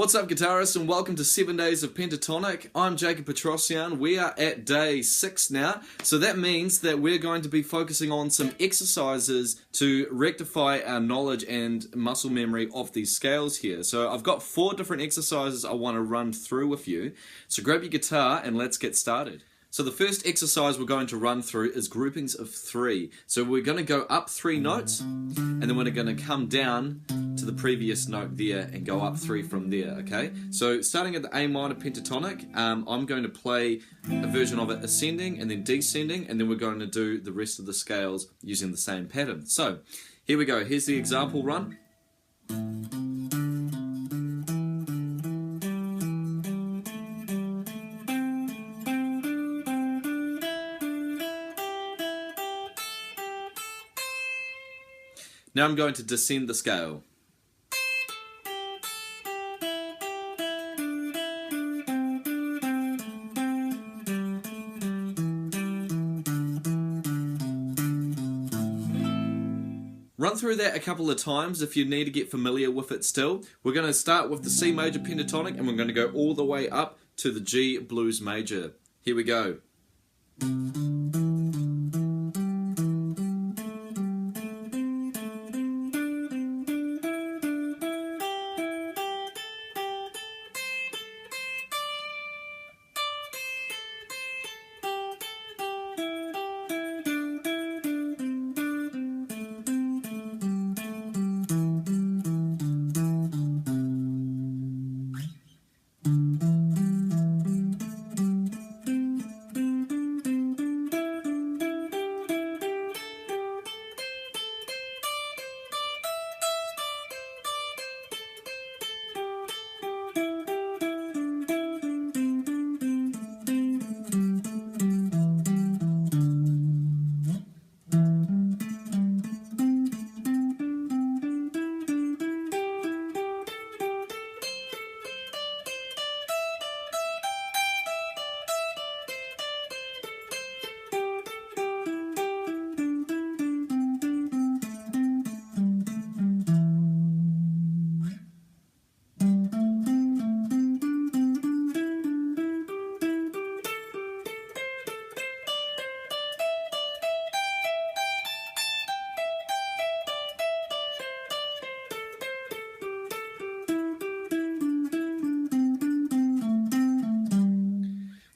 What's up, guitarists, and welcome to 7 Days of Pentatonic. I'm Jacob Petrossian. We are at day 6 now, so that means that we're going to be focusing on some exercises to rectify our knowledge and muscle memory of these scales here. So I've got 4 different exercises I want to run through with you. So grab your guitar and let's get started. So the first exercise we're going to run through is groupings of 3. So we're going to go up 3 notes, and then we're going to come down to the previous note there and go up 3 from there, okay? So starting at the A minor pentatonic, I'm going to play a version of it ascending and then descending, and then we're going to do the rest of the scales using the same pattern. So here we go. Here's the example run. Now I'm going to descend the scale. Run through that a couple of times if you need to get familiar with it still. We're going to start with the C major pentatonic and we're going to go all the way up to the G blues major. Here we go.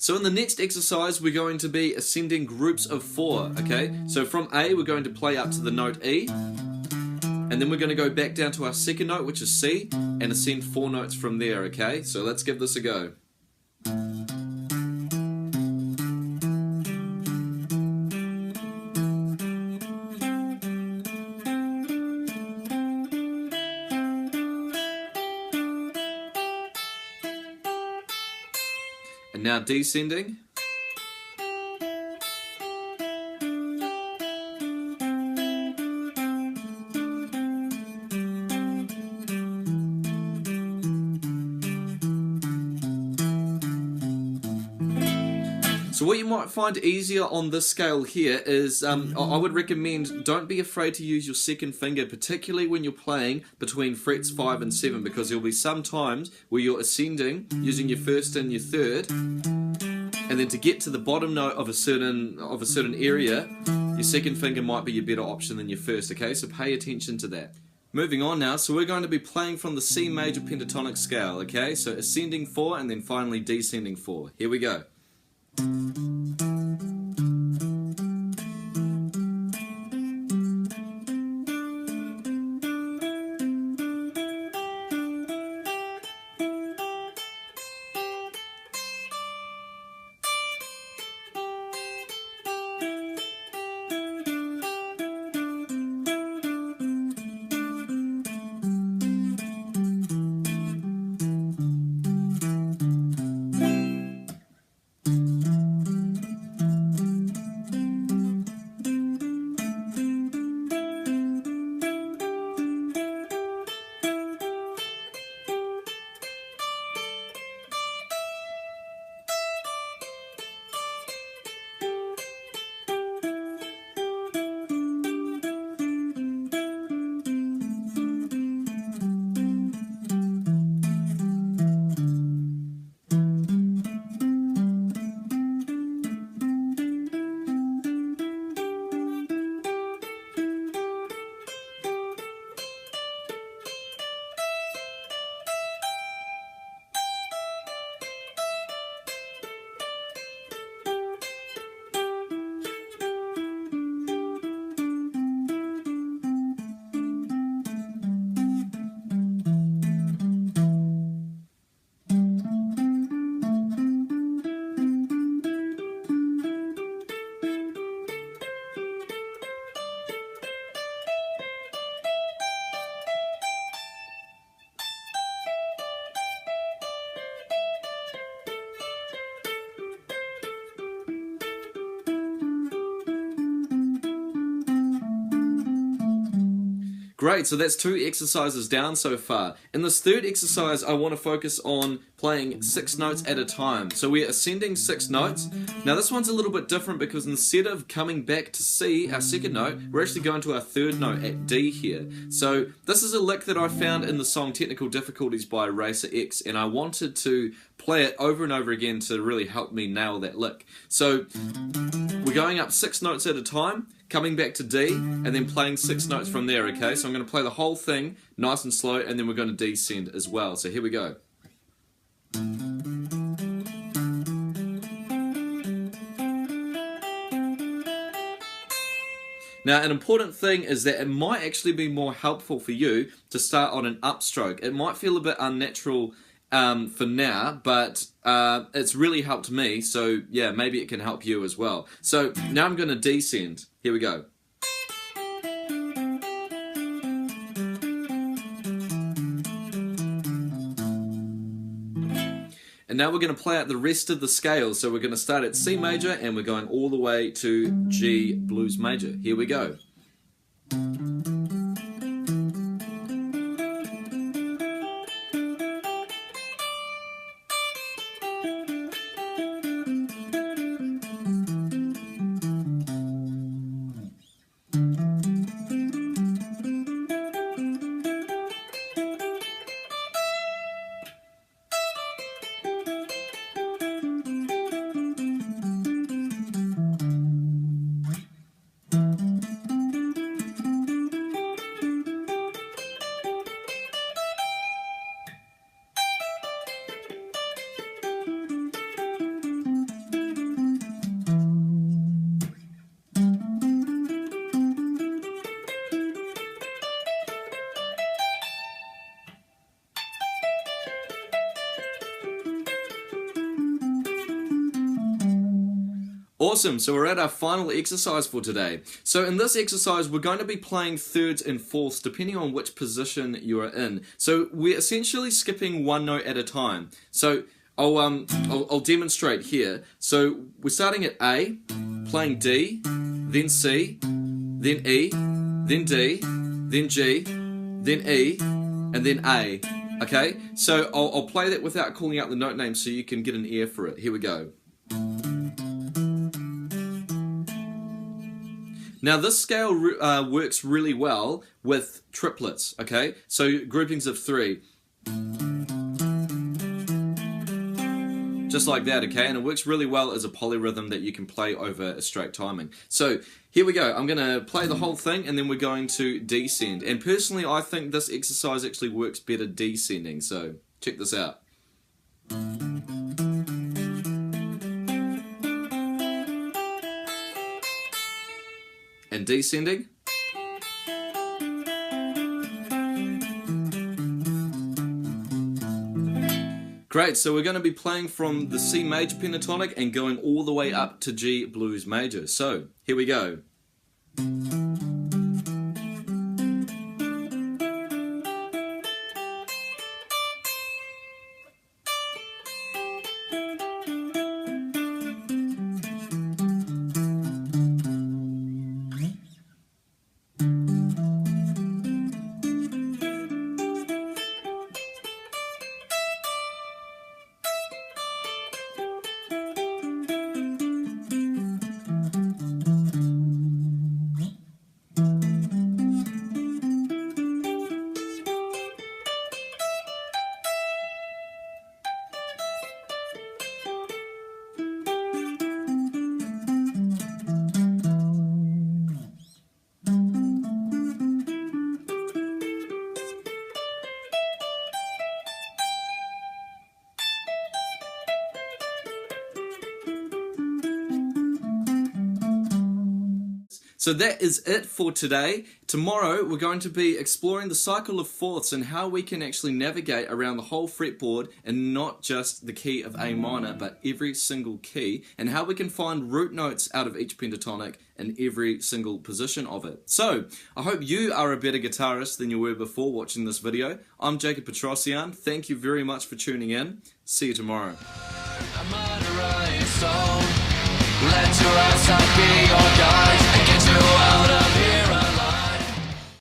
So in the next exercise we're going to be ascending groups of 4, okay? So from A we're going to play up to the note E, and then we're going to go back down to our second note, which is C, and ascend 4 notes from there, okay? So let's give this a go. And now descending. So what you might find easier on this scale here is, I would recommend don't be afraid to use your second finger, particularly when you're playing between frets 5 and 7, because there'll be some times where you're ascending using your first and your third, and then to get to the bottom note of a certain area, your second finger might be your better option than your first, okay? So pay attention to that. Moving on now, so we're going to be playing from the C major pentatonic scale, okay? So ascending 4 and then finally descending 4. Here we go. Great, so that's 2 exercises down so far. In this third exercise, I want to focus on playing 6 notes at a time. So we're ascending 6 notes. Now this one's a little bit different because instead of coming back to C, our second note, we're actually going to our third note at D here. So this is a lick that I found in the song Technical Difficulties by Racer X, and I wanted to play it over and over again to really help me nail that lick. So we're going up 6 notes at a time, coming back to D, and then playing 6 notes from there, okay? So I'm going to play the whole thing nice and slow, and then we're going to descend as well. So here we go. Now, an important thing is that it might actually be more helpful for you to start on an upstroke. It might feel a bit unnatural for now, but it's really helped me, so yeah, maybe it can help you as well. So now I'm going to descend. Here we go. And now we're going to play out the rest of the scales. So we're going to start at C major and we're going all the way to G blues major. Here we go. Awesome, so we're at our final exercise for today. So in this exercise, we're going to be playing thirds and fourths depending on which position you are in. So we're essentially skipping 1 note at a time. So I'll demonstrate here. So we're starting at A, playing D, then C, then E, then D, then G, then E, and then A. Okay, so I'll play that without calling out the note name so you can get an ear for it. Here we go. Now this scale works really well with triplets, okay? So groupings of 3. Just like that, okay? And it works really well as a polyrhythm that you can play over a straight timing. So here we go. I'm going to play the whole thing and then we're going to descend. And personally, I think this exercise actually works better descending. So check this out. And descending. Great, so we're going to be playing from the C major pentatonic and going all the way up to G blues major. So, here we go. So that is it for today. Tomorrow we're going to be exploring the cycle of fourths and how we can actually navigate around the whole fretboard and not just the key of A minor but every single key, and how we can find root notes out of each pentatonic in every single position of it. So I hope you are a better guitarist than you were before watching this video. I'm Jacob Petrossian. Thank you very much for tuning in. See you tomorrow.